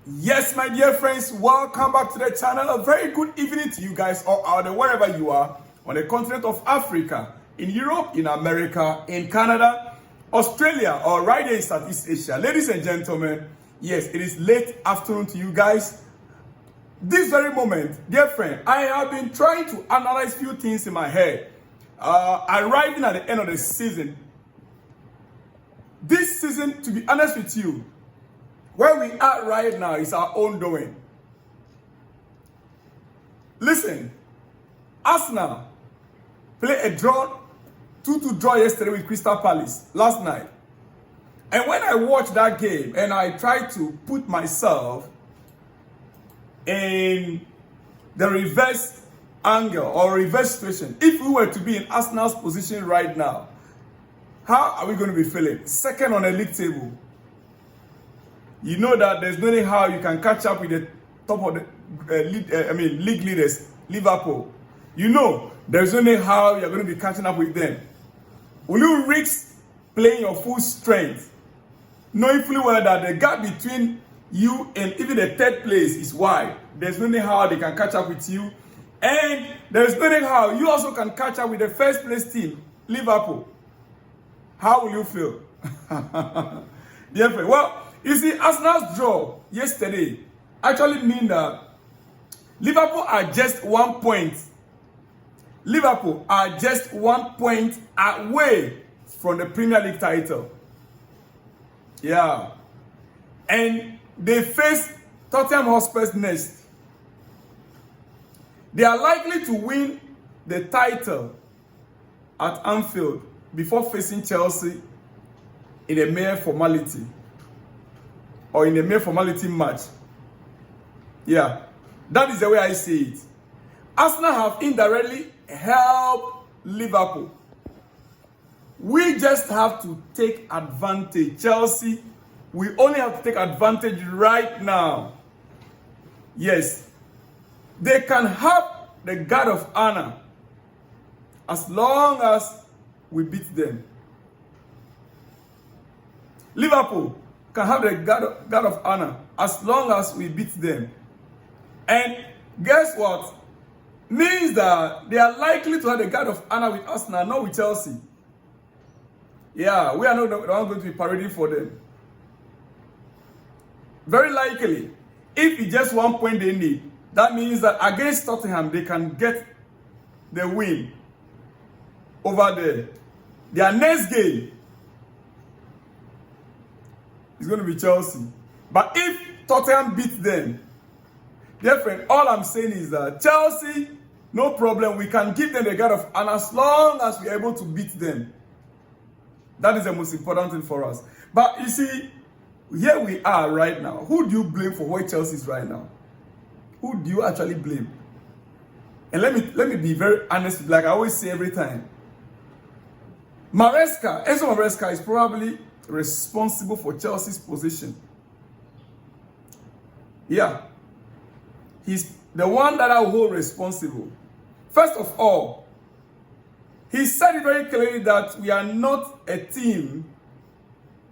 Yes, my dear friends, welcome back to the channel. A very good evening to you guys all out there, wherever you are, on the continent of Africa, in Europe, in America, in Canada, Australia, or right here in Southeast Asia. Ladies and gentlemen, yes, it is late afternoon to you guys. This very moment, dear friend, I have been trying to analyze few things in my head. Arriving at the end of the season. This season, to be honest with you, where we are right now is our own doing. Listen, Arsenal played a draw, 2-2 draw yesterday with Crystal Palace last night. And when I watched that game and I tried to put myself in the reverse angle or reverse situation, if we were to be in Arsenal's position right now, how are we going to be feeling? Second on the league table. You know that there's no how you can catch up with the top of the league leaders, Liverpool. You know there's no how you're going to be catching up with them. Will you risk playing your full strength, knowing fully well that the gap between you and even the third place is wide? There's no how they can catch up with you, and there's no how you also can catch up with the first place team, Liverpool. How will you feel? Dear friend, well, you see, Arsenal's draw yesterday actually mean that Liverpool are just 1 point. Liverpool are just 1 point away from the Premier League title. Yeah. And they face Tottenham Hotspur's next. They are likely to win the title at Anfield before facing Chelsea in a mere formality. Or in a mere formality match. Yeah, that is the way I see it. Arsenal have indirectly helped Liverpool. We just have to take advantage. Chelsea, we only have to take advantage right now. Yes, they can have the guard of honor as long as we beat them. Liverpool can have the guard of honor as long as we beat them. And guess what? Means that they are likely to have the guard of honor with Arsenal, not with Chelsea. Yeah, we are not going to be parading for them. Very likely, if it's just 1 point they need, that means that against Tottenham, they can get the win over there. Their next game is going to be Chelsea. But if Tottenham beats them, dear friend, all I'm saying is that Chelsea, no problem. We can give them the guard of honor as long as we're able to beat them. That is the most important thing for us. But you see, here we are right now. Who do you blame for where Chelsea is right now? Who do you actually blame? And let me be very honest, like I always say every time. Enzo Maresca is probably responsible for Chelsea's position. Yeah. He's the one that I will hold responsible. First of all, he said it very clearly that we are not a team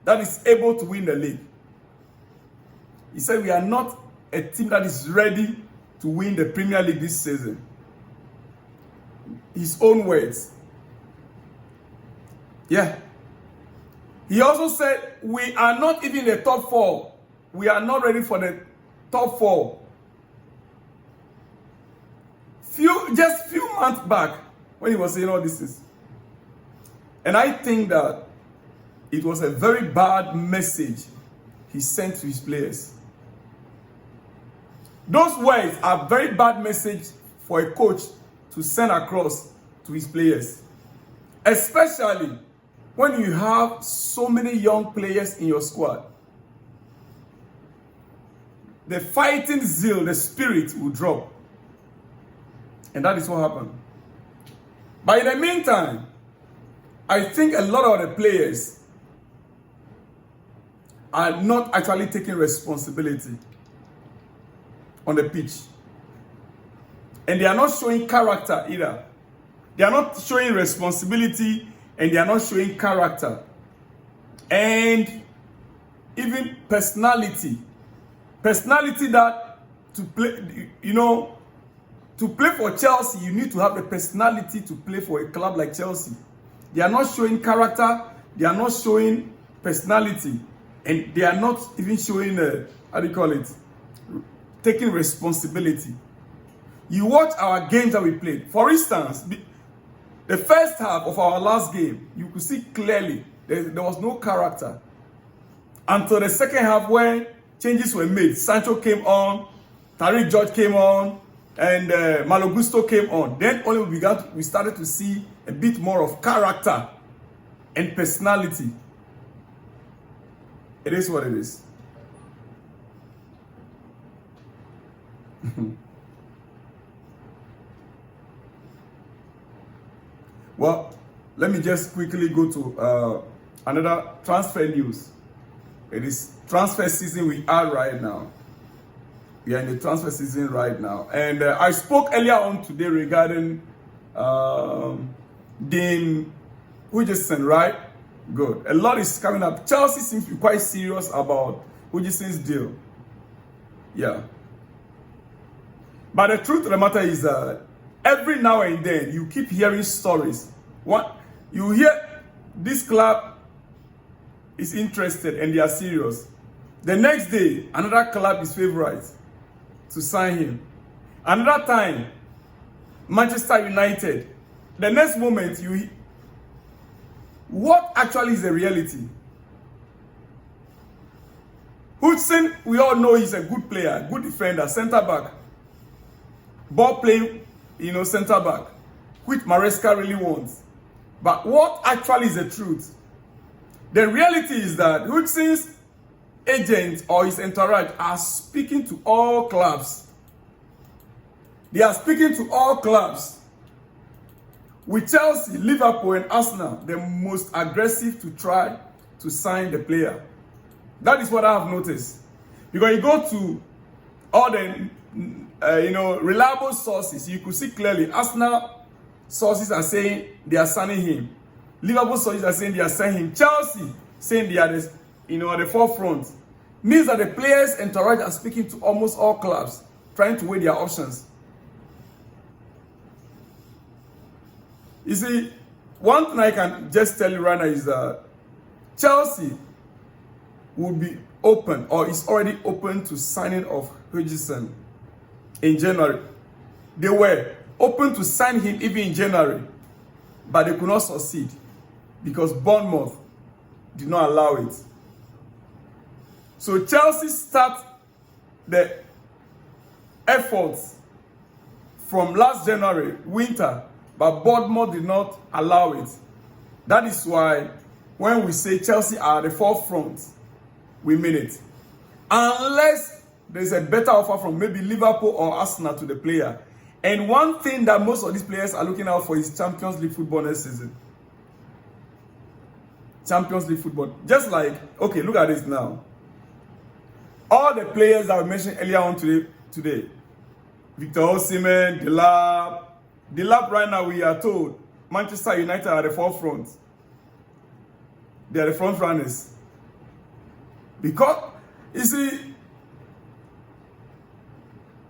that is able to win the league. He said we are not a team that is ready to win the Premier League this season. His own words. Yeah. He also said we are not even the top four. We are not ready for the top four. Just few months back when he was saying all this is. And I think that it was a very bad message he sent to his players. Those words are very bad message for a coach to send across to his players. Especially when you have so many young players in your squad. The fighting zeal, the spirit will drop. And that is what happened. But in the meantime, I think a lot of the players are not actually taking responsibility on the pitch. And they are not showing character either. They are not showing responsibility and they are not showing character. And even personality personality that to play, to play for Chelsea, you need to have the personality to play for a club like Chelsea. They are not showing character, they are not showing personality, and they are not even showing, taking responsibility. You watch our games that we played. For instance, the first half of our last game, you could see clearly there was no character. Until the second half when changes were made. Sancho came on, Tariq George came on, and Malo Gusto came on. Then only we started to see a bit more of character and personality. It is what it is. Well, let me just quickly go to another transfer news. It is transfer season we are right now. We are in the transfer season right now. And I spoke earlier on today regarding Dean Huijsen, right? Good. A lot is coming up. Chelsea seems to be quite serious about Huijsen's deal. Yeah. But the truth of the matter is that every now and then you keep hearing stories. You hear this club is interested and they are serious. The next day, another club is favorite to sign him. Another time, Manchester United. The next moment, what actually is the reality? Huijsen, we all know he's a good player, good defender, center back, ball playing, center back, which Maresca really wants. But what actually is the truth? The reality is that Huijsen's agent or his entourage are speaking to all clubs. They are speaking to all clubs. With Chelsea, Liverpool, and Arsenal, the most aggressive to try to sign the player. That is what I have noticed. Because you go to all the reliable sources, you could see clearly Arsenal sources are saying they are signing him. Liverpool sources are saying they are signing him. Chelsea saying they are at the forefront. Means that the players entourage are speaking to almost all clubs, trying to weigh their options. You see, one thing I can just tell you right now is that Chelsea will be open, or is already open to signing of Huijsen in January. They were open to sign him even in January, but they could not succeed because Bournemouth did not allow it. So Chelsea start the efforts from last January, winter, but Bournemouth did not allow it. That is why when we say Chelsea are at the forefront, we mean it. Unless there's a better offer from maybe Liverpool or Arsenal to the player. And one thing that most of these players are looking out for is Champions League football next season. Champions League football. Just like, okay, look at this now. All the players that we mentioned earlier on today, Victor Osimhen, Delap right now, we are told Manchester United are the forefront. They are the front runners. Because, you see,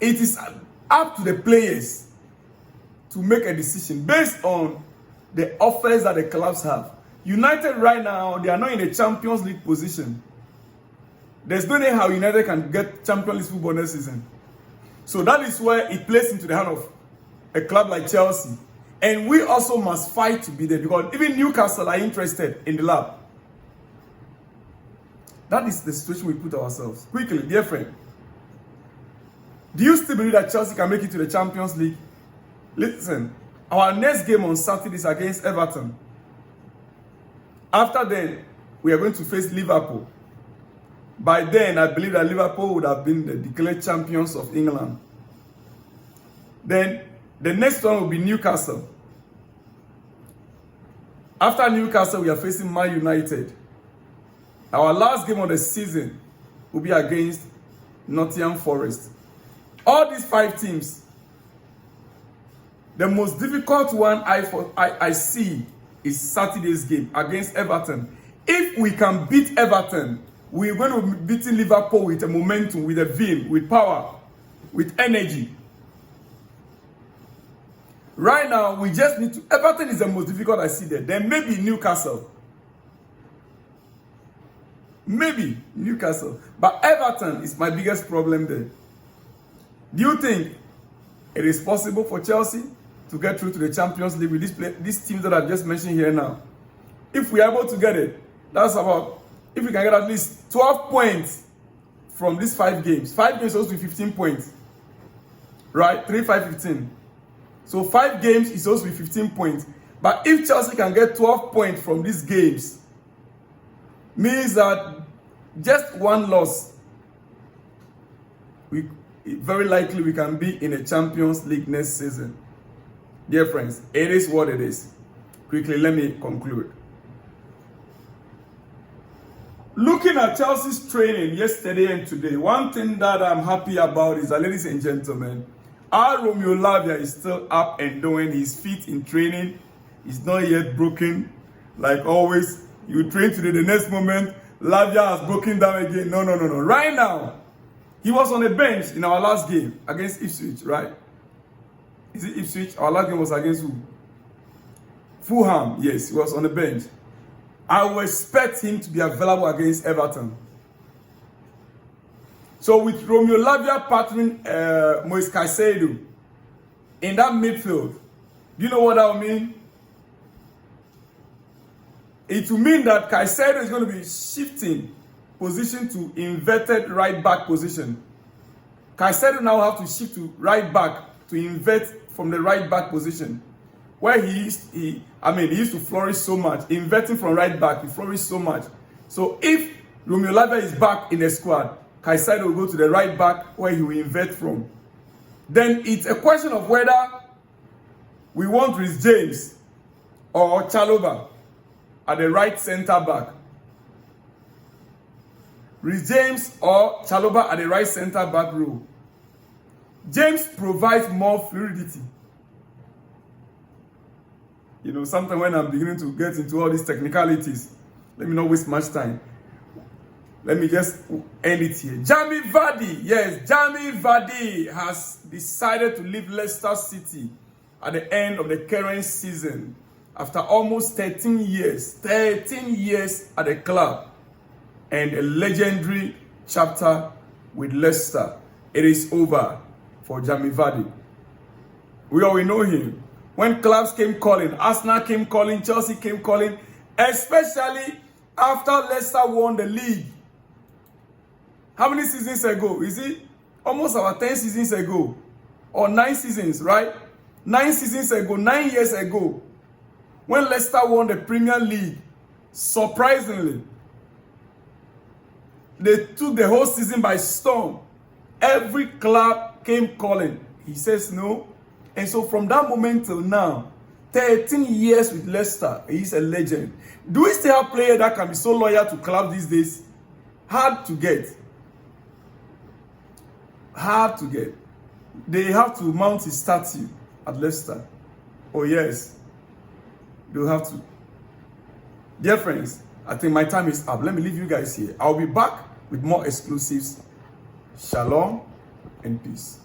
it is up to the players to make a decision based on the offers that the clubs have. United right now, they are not in a Champions League position. There's no way how United can get Champions League football next season. So that is where it plays into the hand of a club like Chelsea. And we also must fight to be there because even Newcastle are interested in the lab. That is the situation we put ourselves. Quickly, dear friend. Do you still believe that Chelsea can make it to the Champions League? Listen, our next game on Saturday is against Everton. After then, we are going to face Liverpool. By then, I believe that Liverpool would have been the declared champions of England. Then, the next one will be Newcastle. After Newcastle, we are facing Man United. Our last game of the season will be against Nottingham Forest. All these 5 teams, the most difficult one I see is Saturday's game against Everton. If we can beat Everton, we're going to be beating Liverpool with a momentum, with a vim, with power, with energy. Right now, we just need to. Everton is the most difficult I see there. Then maybe Newcastle. Maybe Newcastle. But Everton is my biggest problem there. Do you think it is possible for Chelsea to get through to the Champions League with these teams that I've just mentioned here now? If we are able to get it, that's about, if we can get at least 12 points from these 5 games. 5 games supposed to be 15 points. Right? 3, 5, 15. So 5 games is supposed to be 15 points. But if Chelsea can get 12 points from these games, means that just one loss, very likely we can be in a Champions League next season. Dear friends, it is what it is. Quickly, let me conclude. Looking at Chelsea's training yesterday and today, one thing that I'm happy about is that, ladies and gentlemen, our Romeo Lavia is still up and doing. His feet in training. He's not yet broken. Like always, you train today, the next moment, Lavia has broken down again. No. Right now, he was on the bench in our last game against Ipswich, right? Is it Ipswich? Our last game was against who? Fulham. Yes, he was on the bench. I will expect him to be available against Everton. So with Romeo Lavia partnering Moise Caicedo in that midfield, do you know what that will mean? It will mean that Caicedo is going to be shifting position to inverted right back position. Caicedo now have to shift to right back to invert from the right back position, where he used to flourish so much. Inverting from right back, he flourished so much. So if Romeo Lavia is back in the squad, Caicedo will go to the right back where he will invert from. Then it's a question of whether we want Reece James or Chalobah at the right center back. Reece James or Chalobah at the right center back role. James provides more fluidity. You know, sometimes when I'm beginning to get into all these technicalities, let me not waste much time. Let me just end it here. Jamie Vardy. Yes, Jamie Vardy has decided to leave Leicester City at the end of the current season after almost 13 years. 13 years at the club and a legendary chapter with Leicester. It is over for Jamie Vardy. We already know him. When clubs came calling, Arsenal came calling, Chelsea came calling, especially after Leicester won the league. How many seasons ago? Is it almost about 10 seasons ago? Or 9 seasons, right? 9 seasons ago, 9 years ago, when Leicester won the Premier League, surprisingly, they took the whole season by storm. Every club came calling. He says no. And so from that moment till now, 13 years with Leicester, he's a legend. Do we still have players that can be so loyal to clubs these days? Hard to get. Hard to get. They have to mount his statue at Leicester. Oh yes, they'll have to. Dear friends, I think my time is up. Let me leave you guys here. I'll be back with more exclusives. Shalom and peace.